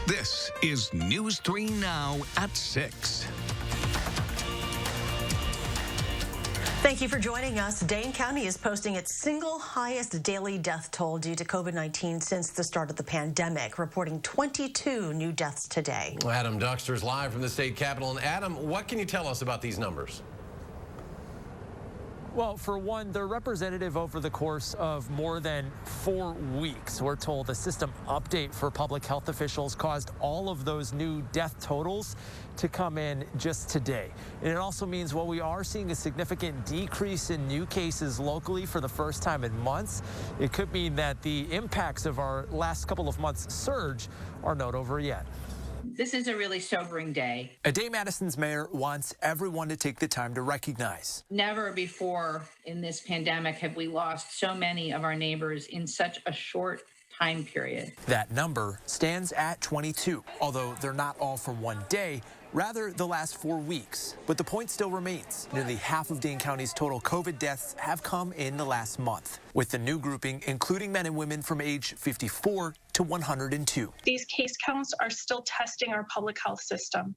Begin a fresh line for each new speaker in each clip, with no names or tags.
This is News 3 Now at 6.
Thank you for joining us. Dane County is posting its single highest daily death toll due to COVID-19 since the start of the pandemic, reporting 22 new deaths today.
Adam Duxter's live from the state capitol. And Adam, what can you tell us about these numbers?
Well, for one, they're representative over the course of more than 4 weeks. We're told the system update for public health officials caused all of those new death totals to come in just today. And it also means, while we are seeing a significant decrease in new cases locally for the first time in months, it could mean that the impacts of our last couple of months' surge are not over yet.
This is a really sobering day.
A day Madison's mayor wants everyone to take the time to recognize.
Never before in this pandemic have we lost so many of our neighbors in such a short time period.
That number stands at 22, although they're not all from one day, rather the last 4 weeks. But the point still remains. Nearly half of Dane County's total COVID deaths have come in the last month, with the new grouping including men and women from age 54 to 102.
These case counts are still testing our public health system,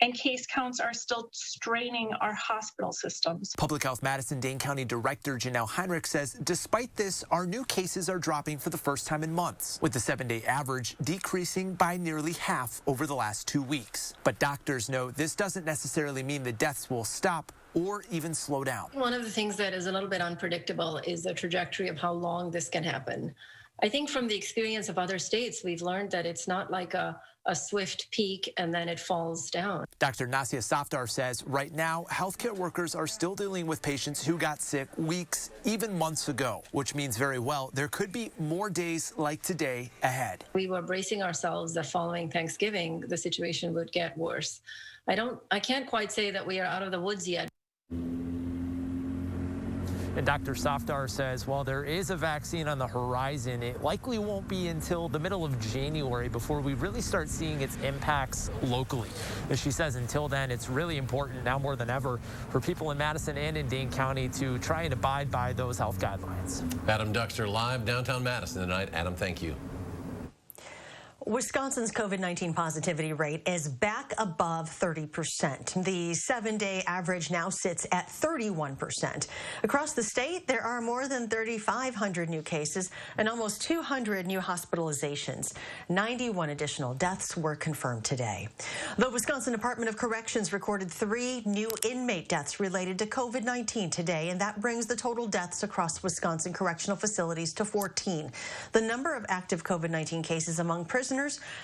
and case counts are still straining our hospital systems.
Public Health Madison Dane County Director Janelle Heinrich says despite this, our new cases are dropping for the first time in months, with the 7-day average decreasing by nearly half over the last 2 weeks. But doctors know this doesn't necessarily mean the deaths will stop or even slow down.
One of the things that is a little bit unpredictable is the trajectory of how long this can happen. I think from the experience of other states, we've learned that it's not like a swift peak and then it falls down.
Dr. Nasia Safdar says right now, healthcare workers are still dealing with patients who got sick weeks, even months ago, which means very well there could be more days like today ahead.
We were bracing ourselves that following Thanksgiving, the situation would get worse. I can't quite say that we are out of the woods yet.
And Dr. Safdar says while there is a vaccine on the horizon, it likely won't be until the middle of January before we really start seeing its impacts locally. As she says, until then, it's really important now more than ever for people in Madison and in Dane County to try and abide by those health guidelines.
Adam Duxter live downtown Madison tonight. Adam, thank you.
Wisconsin's COVID-19 positivity rate is back above 30%. The 7-day average now sits at 31%. Across the state, there are more than 3,500 new cases and almost 200 new hospitalizations. 91 additional deaths were confirmed today. The Wisconsin Department of Corrections recorded 3 new inmate deaths related to COVID-19 today, and that brings the total deaths across Wisconsin correctional facilities to 14. The number of active COVID-19 cases among prisoners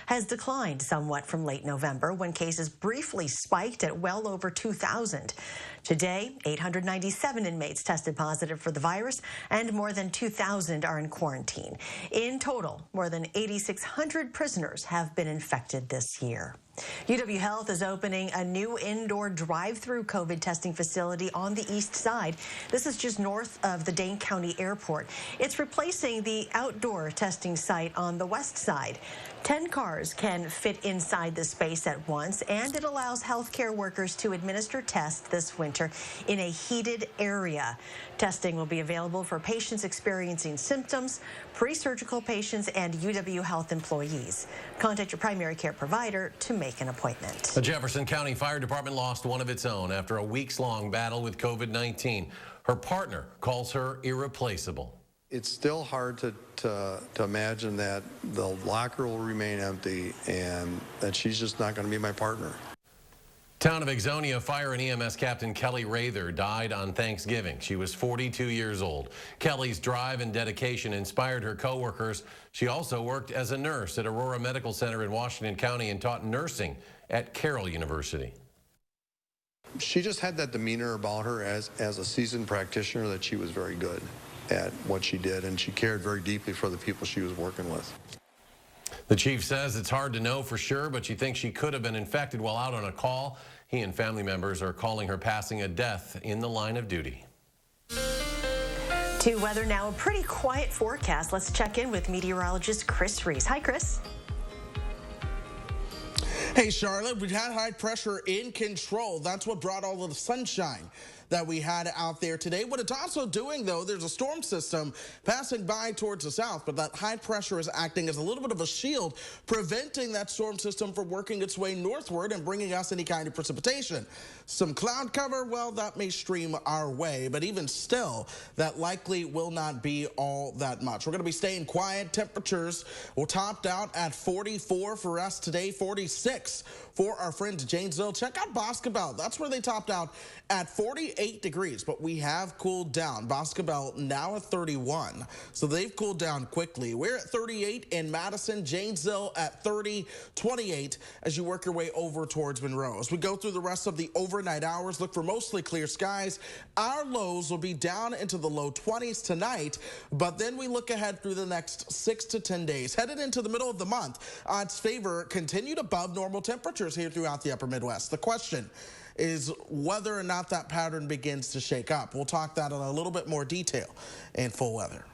has declined somewhat from late November, when cases briefly spiked at well over 2,000. Today, 897 inmates tested positive for the virus, and more than 2,000 are in quarantine. In total, more than 8,600 prisoners have been infected this year. UW Health is opening a new indoor drive-through COVID testing facility on the east side. This is just north of the Dane County Airport. It's replacing the outdoor testing site on the west side. 10 cars can fit inside the space at once, and it allows healthcare workers to administer tests this winter in a heated area. Testing will be available for patients experiencing symptoms, pre-surgical patients, and UW Health employees. Contact your primary care provider to make an appointment.
The Jefferson County Fire Department lost one of its own after a weeks-long battle with COVID-19. Her partner calls her irreplaceable.
It's still hard to imagine that the locker will remain empty and that she's just not going to be my partner.
Town of Ixonia Fire and EMS Captain Kelly Rather died on Thanksgiving. She was 42 years old. Kelly's drive and dedication inspired her coworkers. She also worked as a nurse at Aurora Medical Center in Washington County and taught nursing at Carroll University.
She just had that demeanor about her as a seasoned practitioner, that she was very good at what she did, and she cared very deeply for the people she was working with.
The chief says it's hard to know for sure, but she thinks she could have been infected while out on a call. He and family members are calling her passing a death in the line of duty.
To weather now, a pretty quiet forecast. Let's check in with meteorologist Chris Reese. Hi, Chris.
Hey, Charlotte, we've had high pressure in control. That's what brought all of the sunshine. that we had out there today. What it's also doing, though, there's a storm system passing by towards the south, but that high pressure is acting as a little bit of a shield, preventing that storm system from working its way northward and bringing us any kind of precipitation. Some cloud cover, well, that may stream our way, but even still, that likely will not be all that much. We're going to be staying quiet. Temperatures will topped out at 44 for us today, 46 for our friends Janesville. Check out Boscobel. That's where they topped out at 48 degrees, but we have cooled down. Boscobel now at 31, so they've cooled down quickly. We're at 38 in Madison, Janesville at 30, 28 as you work your way over towards Monroe. As we go through the rest of the overnight hours, look for mostly clear skies. Our lows will be down into the low 20s tonight, but then we look ahead through the next 6 to 10 days. Headed into the middle of the month, odds favor continued above normal temperatures here throughout the upper Midwest. The question is whether or not that pattern begins to shake up. We'll talk that in a little bit more detail in full weather.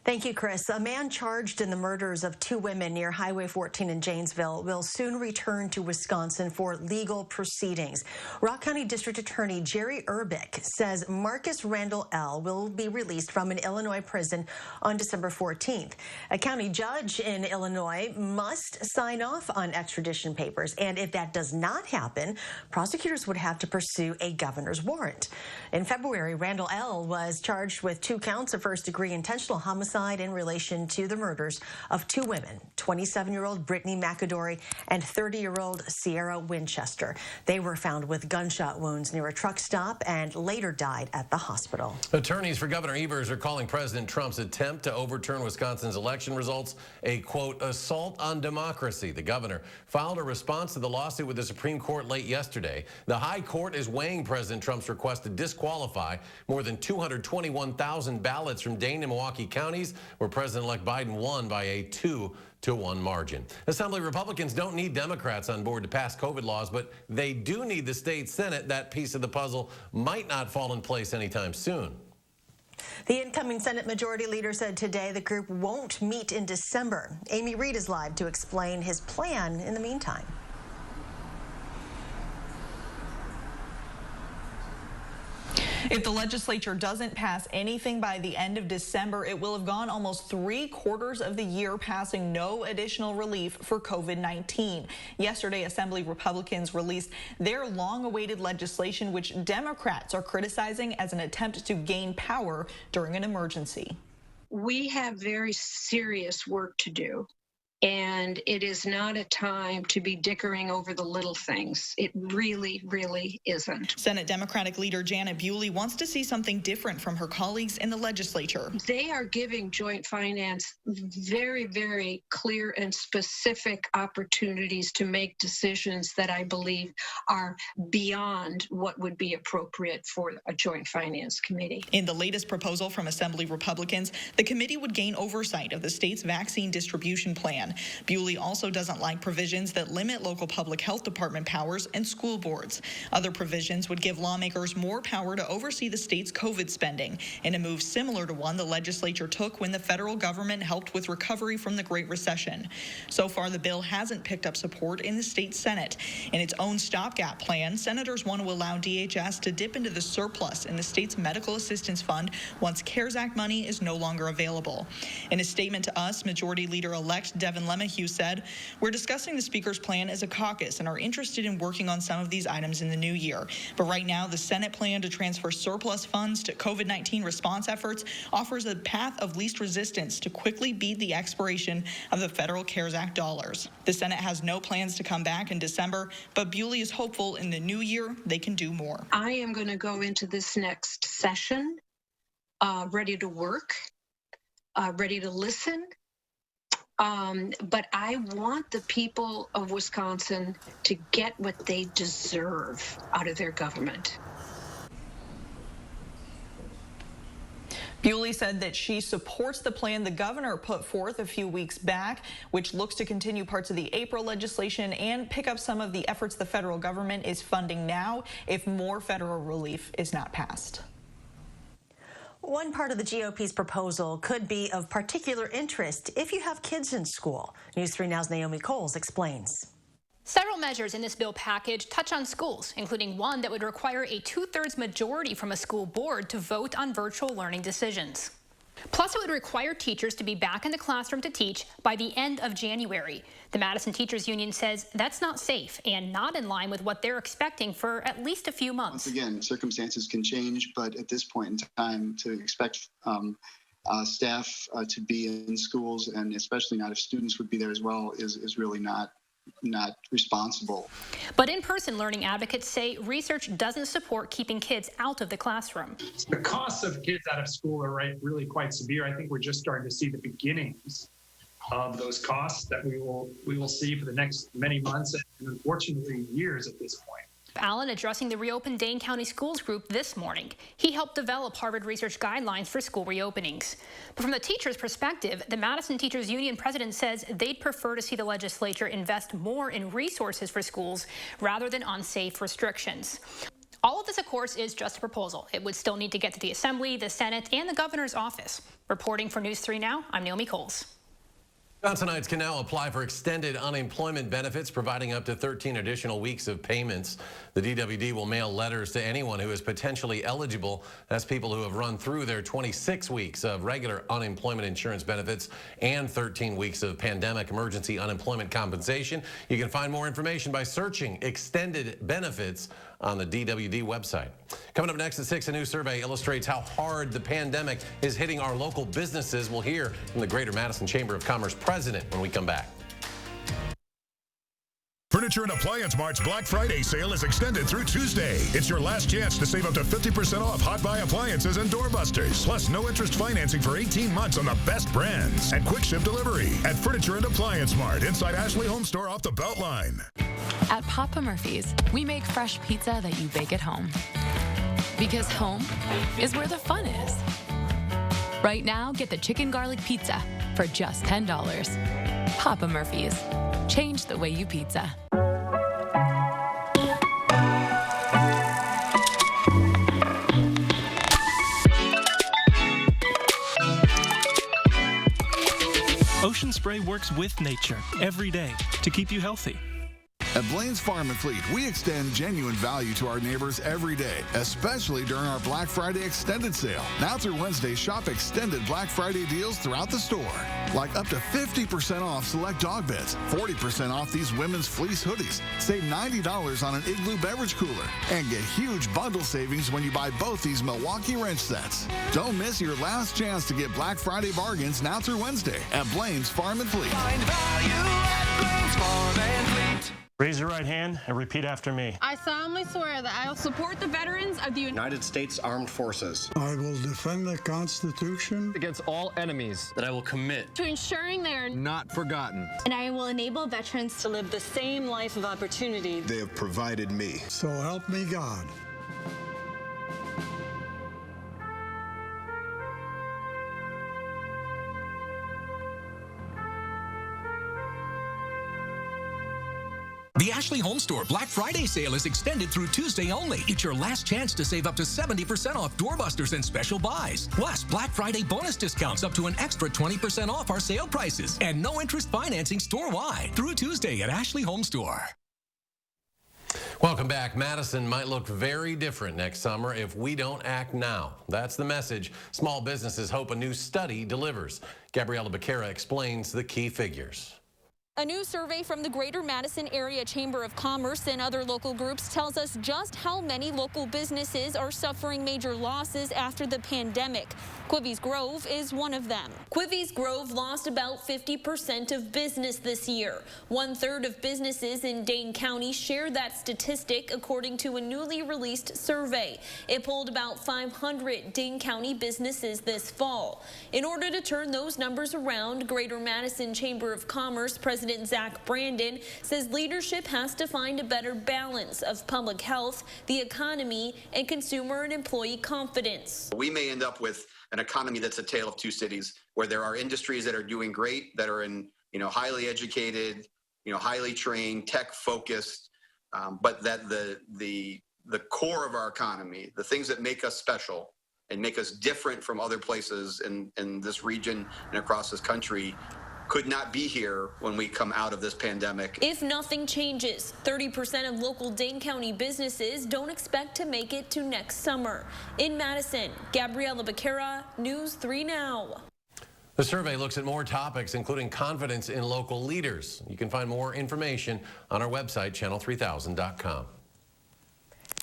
Thank you, Chris. A man charged in the murders of 2 women near Highway 14 in Janesville will soon return to Wisconsin for legal proceedings. Rock County District Attorney Jerry Urbick says Marcus Randall L. will be released from an Illinois prison on December 14th. A county judge in Illinois must sign off on extradition papers, and if that does not happen, prosecutors would have to pursue a governor's warrant. In February, Randall L. was charged with 2 counts of first-degree intentional homicide in relation to the murders of 2 women, 27-year-old Brittany McAdory and 30-year-old Sierra Winchester. They were found with gunshot wounds near a truck stop and later died at the hospital.
Attorneys for Governor Evers are calling President Trump's attempt to overturn Wisconsin's election results a, quote, assault on democracy. The governor filed a response to the lawsuit with the Supreme Court late yesterday. The High Court is weighing President Trump's request to disqualify more than 221,000 ballots from Dane and Milwaukee counties, where President-elect Biden won by a 2-1 margin. Assembly Republicans don't need Democrats on board to pass COVID laws, but they do need the state Senate. That piece of the puzzle might not fall in place anytime soon.
The incoming Senate Majority Leader said today the group won't meet in December. Amy Reed is live to explain his plan in the meantime.
If the legislature doesn't pass anything by the end of December, it will have gone almost 3/4 of the year passing no additional relief for COVID-19. Yesterday, Assembly Republicans released their long-awaited legislation, which Democrats are criticizing as an attempt to gain power during an emergency.
We have very serious work to do. And it is not a time to be dickering over the little things. It really, really isn't.
Senate Democratic leader Janet Bewley wants to see something different from her colleagues in the legislature.
They are giving joint finance very, very clear and specific opportunities to make decisions that I believe are beyond what would be appropriate for a joint finance committee.
In the latest proposal from Assembly Republicans, the committee would gain oversight of the state's vaccine distribution plan. Bewley also doesn't like provisions that limit local public health department powers and school boards. Other provisions would give lawmakers more power to oversee the state's COVID spending, in a move similar to one the legislature took when the federal government helped with recovery from the Great Recession. So far, the bill hasn't picked up support in the state Senate. In its own stopgap plan, senators want to allow DHS to dip into the surplus in the state's medical assistance fund once CARES Act money is no longer available. In a statement to us, Majority Leader-elect Devin Lemahue said, "We're discussing the Speaker's plan as a caucus and are interested in working on some of these items in the new year. But right now, the Senate plan to transfer surplus funds to COVID-19 response efforts offers a path of least resistance to quickly beat the expiration of the federal CARES Act dollars." The Senate has no plans to come back in December, but Bewley is hopeful in the new year they can do more.
I am going to go into this next session ready to work, ready to listen. But I want the people of Wisconsin to get what they deserve out of their government.
Bewley said that she supports the plan the governor put forth a few weeks back, which looks to continue parts of the April legislation and pick up some of the efforts the federal government is funding now if more federal relief is not passed.
One part of the GOP's proposal could be of particular interest if you have kids in school. News 3 Now's Naomi Coles explains.
Several measures in this bill package touch on schools, including one that would require a 2/3 majority from a school board to vote on virtual learning decisions. Plus, it would require teachers to be back in the classroom to teach by the end of January. The Madison Teachers Union says that's not safe and not in line with what they're expecting for at least a few months.
Once again, circumstances can change, but at this point in time, to expect staff to be in schools, and especially not if students would be there as well, is really not responsible.
But in-person learning advocates say research doesn't support keeping kids out of the classroom.
The costs of kids out of school are really quite severe. I think we're just starting to see the beginnings of those costs that we will see for the next many months and unfortunately years at this point.
Allen addressing the Reopen Dane County Schools group this morning. He helped develop Harvard research guidelines for school reopenings. But from the teachers' perspective, the Madison Teachers Union president says they'd prefer to see the legislature invest more in resources for schools rather than unsafe restrictions. All of this, of course, is just a proposal. It would still need to get to the Assembly, the Senate, and the governor's office. Reporting for News 3 Now, I'm Naomi Coles.
Wisconsinites can now apply for extended unemployment benefits, providing up to 13 additional weeks of payments. The DWD will mail letters to anyone who is potentially eligible. That's people who have run through their 26 weeks of regular unemployment insurance benefits and 13 weeks of pandemic emergency unemployment compensation. You can find more information by searching extended benefits on the DWD website. Coming up next at 6, a new survey illustrates how hard the pandemic is hitting our local businesses. We'll hear from the Greater Madison Chamber of Commerce president when we come back.
Furniture and Appliance Mart's Black Friday sale is extended through Tuesday. It's your last chance to save up to 50% off Hot Buy appliances and doorbusters. Plus, no interest financing for 18 months on the best brands. And quick ship delivery at Furniture and Appliance Mart inside Ashley Home Store off the Beltline.
At Papa Murphy's, we make fresh pizza that you bake at home. Because home is where the fun is. Right now, get the chicken garlic pizza for just $10. Papa Murphy's. Change the way you pizza.
Ocean Spray works with nature every day to keep you healthy.
At Blaine's Farm and Fleet, we extend genuine value to our neighbors every day, especially during our Black Friday extended sale. Now through Wednesday, shop extended Black Friday deals throughout the store. Like up to 50% off select dog beds, 40% off these women's fleece hoodies, save $90 on an Igloo beverage cooler, and get huge bundle savings when you buy both these Milwaukee wrench sets. Don't miss your last chance to get Black Friday bargains now through Wednesday at Blaine's Farm and Fleet.
Find value at Blaine's Farm and Fleet.
Raise your right hand and repeat after me.
I solemnly swear that I will support the veterans of the
United States Armed Forces.
I will defend the Constitution
against all enemies.
That I will commit
to ensuring they are
not forgotten.
And I will enable veterans to live the same life of opportunity
they have provided me.
So help me God.
The Ashley Home Store Black Friday sale is extended through Tuesday only. It's your last chance to save up to 70% off doorbusters and special buys. Plus, Black Friday bonus discounts up to an extra 20% off our sale prices. And no interest financing store-wide through Tuesday at Ashley Home Store.
Welcome back. Madison might look very different next summer if we don't act now. That's the message small businesses hope a new study delivers. Gabriella Becerra explains the key figures.
A new survey from the Greater Madison Area Chamber of Commerce and other local groups tells us just how many local businesses are suffering major losses after the pandemic. Quivies Grove is one of them. Quivies Grove lost about 50% of business this year. 1/3 of businesses in Dane County share that statistic, according to a newly released survey. It polled about 500 Dane County businesses this fall. In order to turn those numbers around, Greater Madison Chamber of Commerce President Zach Brandon says leadership has to find a better balance of public health, the economy, and consumer and employee confidence.
We may end up with an economy that's a tale of two cities, where there are industries that are doing great, that are in, highly educated, highly trained, tech focused, but that the core of our economy, the things that make us special and make us different from other places in this region and across this country, could not be here when we come out of this pandemic.
If nothing changes, 30% of local Dane County businesses don't expect to make it to next summer. In Madison, Gabriela Becerra, News 3 Now.
The survey looks at more topics, including confidence in local leaders. You can find more information on our website, channel3000.com.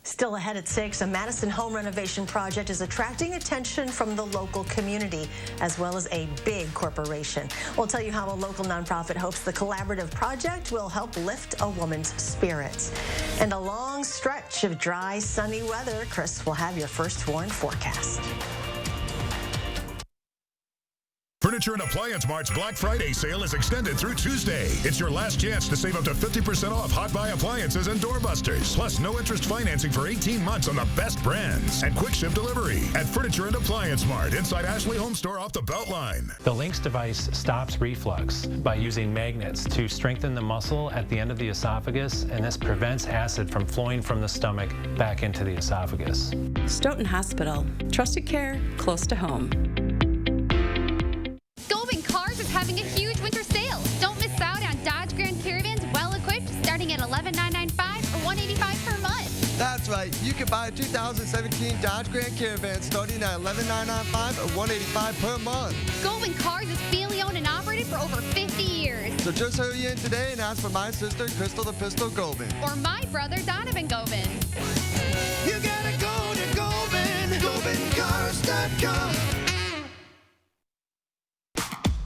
Still ahead at 6, a Madison home renovation project is attracting attention from the local community, as well as a big corporation. We'll tell you how a local nonprofit hopes the collaborative project will help lift a woman's spirits. And a long stretch of dry, sunny weather. Chris will have your first warned forecast.
Furniture and Appliance Mart's Black Friday sale is extended through Tuesday. It's your last chance to save up to 50% off hot buy appliances and doorbusters. Plus, no interest financing for 18 months on the best brands. And quick ship delivery at Furniture and Appliance Mart inside Ashley Home Store off the Beltline.
The Lynx device stops reflux by using magnets to strengthen the muscle at the end of the esophagus, and this prevents acid from flowing from the stomach back into the esophagus.
Stoughton Hospital. Trusted care close to home.
Having a huge winter sale. Don't miss out on Dodge Grand Caravans well-equipped starting at $11,995 or $185 per month.
That's right. You can buy a 2017 Dodge Grand Caravan starting at $11,995 or $185 per month.
Goldman Cars is family owned and operated for over 50 years.
So just hurry in today and ask for my sister, Crystal the Pistol Goldman.
Or my brother, Donovan Goldman.
You gotta go to Goldman. GoldmanCars.com.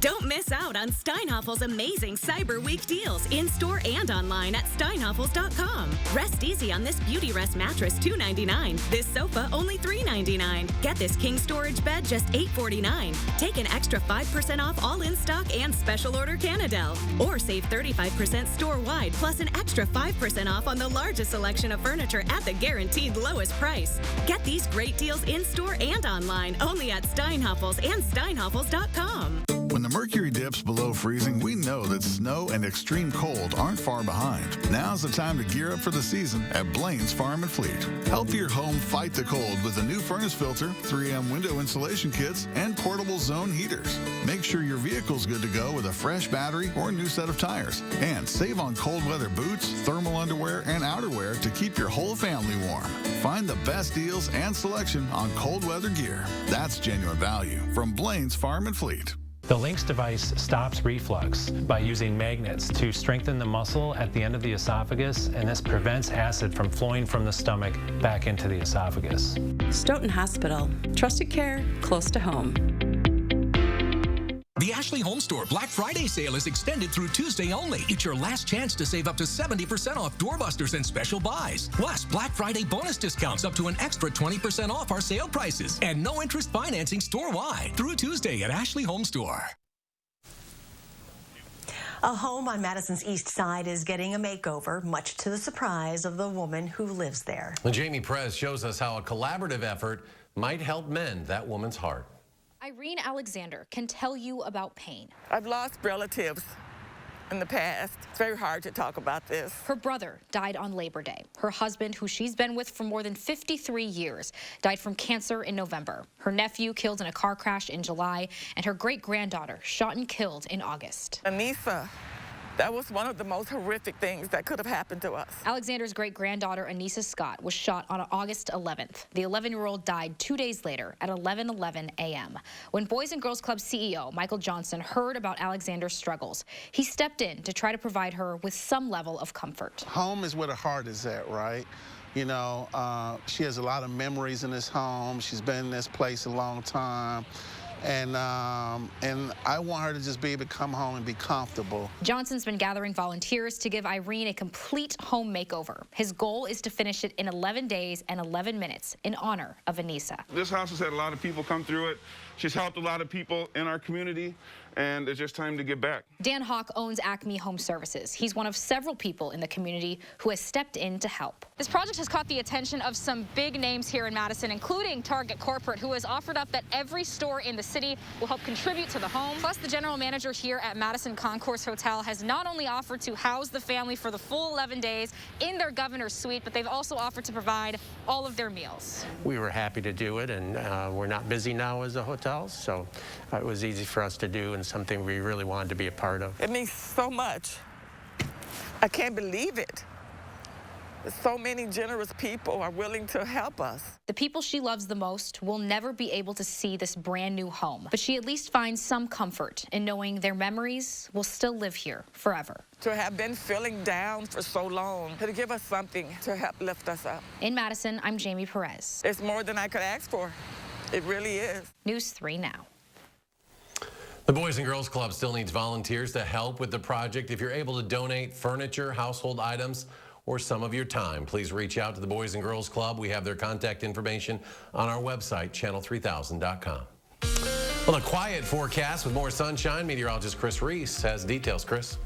Don't miss out on Steinhoffel's amazing Cyber Week deals in-store and online at steinhoffels.com. Rest easy on this Beauty Rest mattress, $299. This sofa, only $399. Get this king storage bed, just $849. Take an extra 5% off all in-stock and special order Canadel. Or save 35% store-wide, plus an extra 5% off on the largest selection of furniture at the guaranteed lowest price. Get these great deals in-store and online, only at Steinhoffels and steinhoffels.com.
When the mercury dips below freezing, we know that snow and extreme cold aren't far behind. Now's the time to gear up for the season at Blaine's Farm and Fleet. Help your home fight the cold with a new furnace filter, 3M window insulation kits, and portable zone heaters. Make sure your vehicle's good to go with a fresh battery or new set of tires. And save on cold weather boots, thermal underwear, and outerwear to keep your whole family warm. Find the best deals and selection on cold weather gear. That's genuine value from Blaine's Farm and Fleet.
The Lynx device stops reflux by using magnets to strengthen the muscle at the end of the esophagus, and this prevents acid from flowing from the stomach back into the esophagus.
Stoughton Hospital. Trusted care close to home.
The Ashley Home Store Black Friday sale is extended through Tuesday only. It's your last chance to save up to 70% off doorbusters and special buys. Plus, Black Friday bonus discounts up to an extra 20% off our sale prices. And no interest financing store-wide through Tuesday at Ashley Home Store.
A home on Madison's east side is getting a makeover, much to the surprise of the woman who lives there.
Jamie Perez shows us how a collaborative effort might help mend that woman's heart.
Irene Alexander can tell you about pain.
I've lost relatives in the past. It's very hard to talk about this.
Her brother died on Labor Day. Her husband, who she's been with for more than 53 years, died from cancer in November. Her nephew killed in a car crash in July, and her great-granddaughter shot and killed in August.
Anissa, that was one of the most horrific things that could have happened to us.
Alexander's great-granddaughter, Anissa Scott, was shot on August 11th. The 11-year-old died 2 days later at 11:11 a.m. When Boys and Girls Club CEO Michael Johnson heard about Alexander's struggles, he stepped in to try to provide her with some level of comfort.
Home is where the heart is at, right? You know, she has a lot of memories in this home. She's been in this place a long time. And I want her to just be able to come home and be comfortable.
Johnson's been gathering volunteers to give Irene a complete home makeover. His goal is to finish it in 11 days and 11 minutes in honor of Anissa.
This house has had a lot of people come through it. She's helped a lot of people in our community, and it's just time to give back.
Dan Hawk owns Acme Home Services. He's one of several people in the community who has stepped in to help. This project has caught the attention of some big names here in Madison, including Target Corporate, who has offered up that every store in the city will help contribute to the home. Plus, the general manager here at Madison Concourse Hotel has not only offered to house the family for the full 11 days in their governor's suite, but they've also offered to provide all of their meals.
We were happy to do it, and we're not busy now as a hotel, so it was easy for us to do and
and something we really wanted to be a part of.
It means so much. I can't believe it. So many generous people are willing to help us.
The people she loves the most will never be able to see this brand new home, but she at least finds some comfort in knowing their memories will still live here forever.
To have been feeling down for so long, to give us something to help lift us up.
In Madison, I'm Jamie Perez.
It's more than I could ask for. It really is.
News 3 now.
The Boys and Girls Club still needs volunteers to help with the project. If you're able to donate furniture, household items, or some of your time, please reach out to the Boys and Girls Club. We have their contact information on our website, channel3000.com. Well, a quiet forecast with more sunshine. Meteorologist Chris Reese has details. Chris.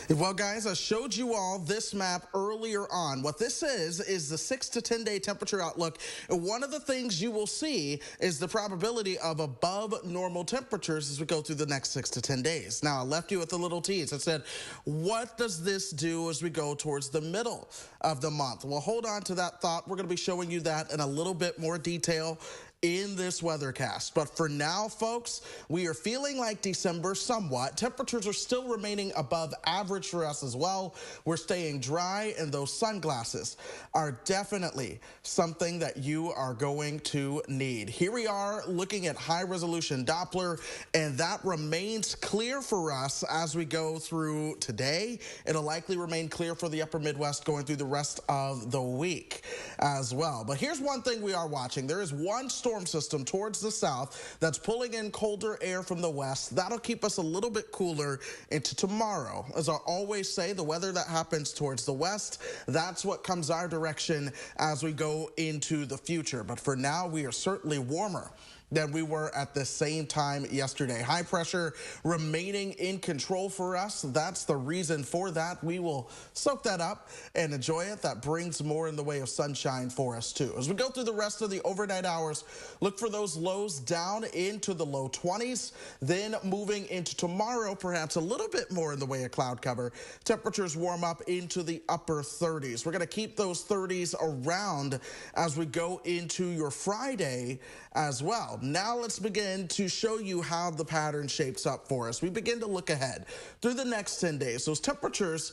Well, guys, I showed you all this map earlier on. What this is the 6 to 10 day temperature outlook. And one of the things you will see is the probability of above normal temperatures as we go through the next 6 to 10 days. Now, I left you with a little tease. I said, what does this do as we go towards the middle of the month? Well, hold on to that thought. We're going to be showing you that in a little bit more detail in this weathercast. But for now, folks, we are feeling like December somewhat. Temperatures are still remaining above average for us as well. We're staying dry, and those sunglasses are definitely something that you are going to need. Here we are looking at high-resolution Doppler, and that remains clear for us as we go through today. It'll likely remain clear for the upper Midwest going through the rest of the week as well. But here's one thing we are watching. There is one storm system towards the south that's pulling in colder air from the west. That'll keep us a little bit cooler into tomorrow. As I always say, the weather that happens towards the west, that's what comes our direction as we go into the future. But for now, we are certainly warmer than we were at the same time yesterday. High pressure remaining in control for us. That's the reason for that. We will soak that up and enjoy it. That brings more in the way of sunshine for us too. As we go through the rest of the overnight hours, look for those lows down into the low 20s. Then moving into tomorrow, perhaps a little bit more in the way of cloud cover. Temperatures warm up into the upper 30s. We're going to keep those 30s around as we go into your Friday as well. Now let's begin to show you how the pattern shapes up for us. We begin to look ahead through the next 10 days. Those temperatures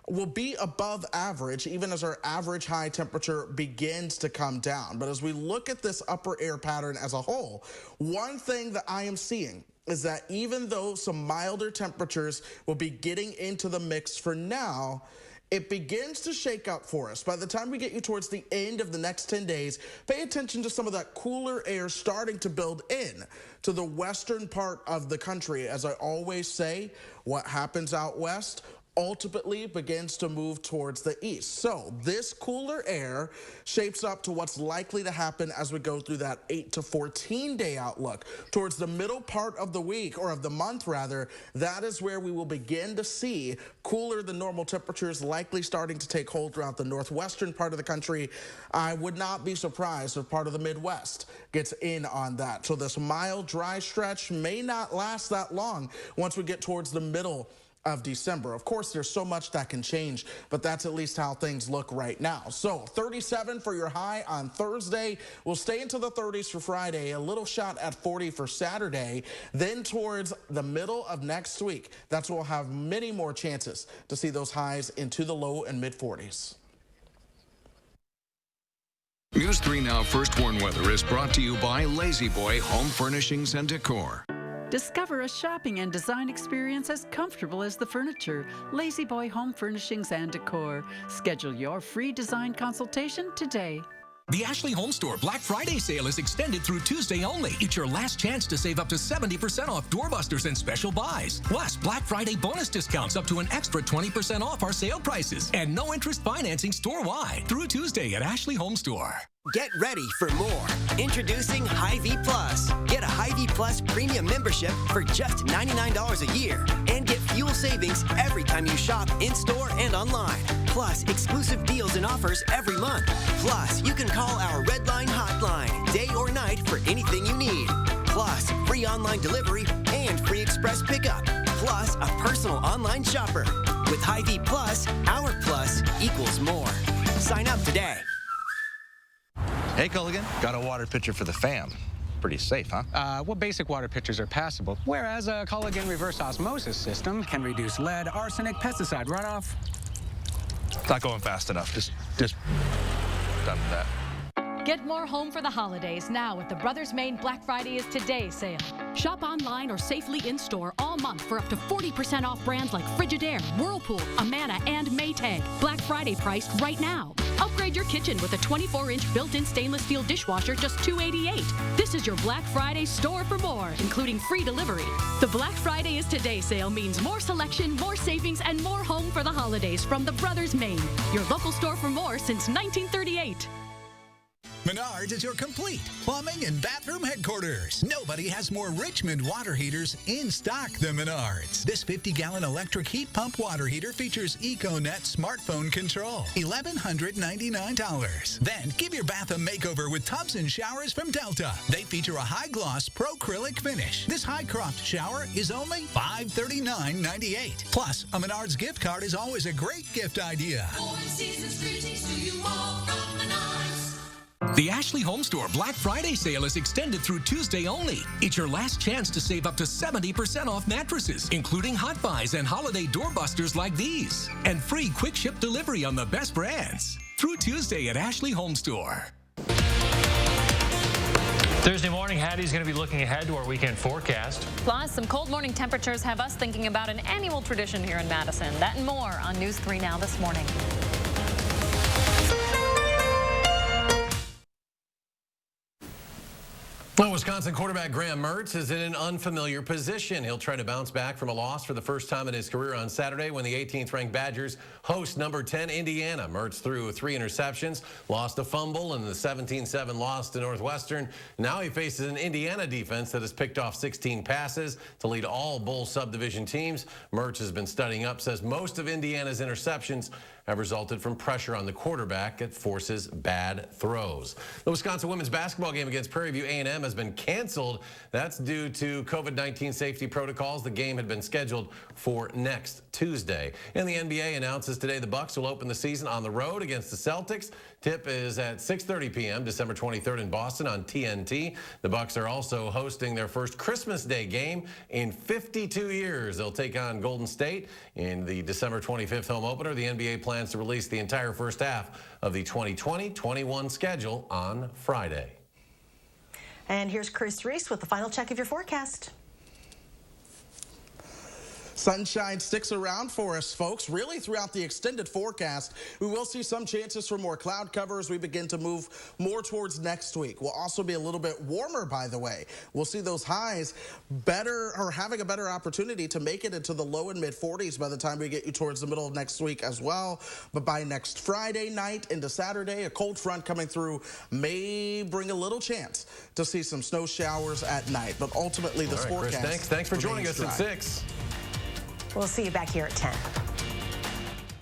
will be above average even as our average high temperature begins to come down. But as we look at this upper air pattern as a whole, one thing that I am seeing is that even though some milder temperatures will be getting into the mix for now, it begins to shake up for us. By the time we get you towards the end of the next 10 days, pay attention to some of that cooler air starting to build in to the western part of the country. As I always say, what happens out west ultimately begins to move towards the east. So this cooler air shapes up to what's likely to happen as we go through that 8 to 14 day outlook. Towards the middle part of the week, or of the month rather, that is where we will begin to see cooler than normal temperatures likely starting to take hold throughout the northwestern part of the country. I would not be surprised if part of the Midwest gets in on that. So this mild dry stretch may not last that long once we get towards the middle of December. Of course, there's so much that can change, but that's at least how things look right now. So 37 for your high on Thursday. We'll stay into the 30s for Friday, a little shot at 40 for Saturday. Then towards the middle of next week, that's when we'll have many more chances to see those highs into the low and mid 40s.
News 3 Now First Warn Weather is brought to you by Lazy Boy Home Furnishings and Decor.
Discover a shopping and design experience as comfortable as the furniture. Lazy Boy Home Furnishings and Decor. Schedule your free design consultation today.
The Ashley Home Store Black Friday sale is extended through Tuesday only. It's your last chance to save up to 70% off doorbusters and special buys. Plus, Black Friday bonus discounts up to an extra 20% off our sale prices. And no interest financing store-wide through Tuesday at Ashley Home Store.
Get ready for more. Introducing Hy-Vee Plus. Get a Hy-Vee Plus premium membership for just $99 a year and get fuel savings every time you shop in-store and online. Plus, exclusive deals and offers every month. Plus, you can call our Red Line hotline day or night for anything you need. Plus, free online delivery and free express pickup. Plus, a personal online shopper. With Hy-Vee Plus, our plus equals more. Sign up today.
Hey, Culligan, got a water pitcher for the fam. pretty safe, huh?
Well, basic water pitchers are passable, whereas a Culligan reverse osmosis system can reduce lead, arsenic, pesticide runoff.
It's not going fast enough. Just done with that.
Get more home for the holidays now with the Brothers Maine Black Friday is Today sale. Shop online or safely in-store all month for up to 40% off brands like Frigidaire, Whirlpool, Amana, and Maytag. Black Friday priced right now. Upgrade your kitchen with a 24-inch built-in stainless steel dishwasher, just $288. This is your Black Friday store for more, including free delivery. The Black Friday is Today sale means more selection, more savings, and more home for the holidays from the Brothers Maine. Your local store for more since 1938.
Menards is your complete plumbing and bathroom headquarters. Nobody has more Richmond water heaters in stock than Menards. This 50-gallon electric heat pump water heater features EcoNet smartphone control. $1,199. Then give your bath a makeover with tubs and showers from Delta. They feature a high-gloss pro-acrylic finish. This high-croft shower is only $539.98. Plus, a Menards gift card is always a great gift idea.
The Ashley Home Store Black Friday sale is extended through Tuesday only. It's your last chance to save up to 70% off mattresses, including hot buys and holiday doorbusters like these. And free quick ship delivery on the best brands. Through Tuesday at Ashley Home Store.
Thursday morning, Hattie's going to be looking ahead to our weekend forecast.
Plus, some cold morning temperatures have us thinking about an annual tradition here in Madison. That and more on News 3 Now this morning.
Well, Wisconsin quarterback Graham Mertz is in an unfamiliar position. He'll try to bounce back from a loss for the first time in his career on Saturday when the 18th-ranked Badgers host number 10 Indiana. Mertz threw 3 interceptions, lost a fumble, and the 17-7 loss to Northwestern. Now he faces an Indiana defense that has picked off 16 passes to lead all Bowl subdivision teams. Mertz has been studying up, says most of Indiana's interceptions have resulted from pressure on the quarterback that forces bad throws. The Wisconsin women's basketball game against Prairie View A&M has been canceled. That's due to COVID-19 safety protocols. The game had been scheduled for next Tuesday. And the NBA announces today the Bucks will open the season on the road against the Celtics. Tip is at 6:30 p.m. December 23rd in Boston on TNT. The Bucks are also hosting their first Christmas Day game in 52 years. They'll take on Golden State in the December 25th home opener. The NBA plans to release the entire first half of the 2020-21 schedule on Friday.
And here's Chris Reese with the final check of your forecast.
Sunshine sticks around for us, folks. Really, throughout the extended forecast, we will see some chances for more cloud cover as we begin to move more towards next week. We'll also be a little bit warmer, by the way. We'll see those highs better, or having a better opportunity to make it into the low and mid 40s by the time we get you towards the middle of next week as well. But by next Friday night into Saturday, a cold front coming through may bring a little chance to see some snow showers at night. But ultimately, this forecast.
Chris, thanks for joining us
dry.
at 6.
We'll see you back here at 10.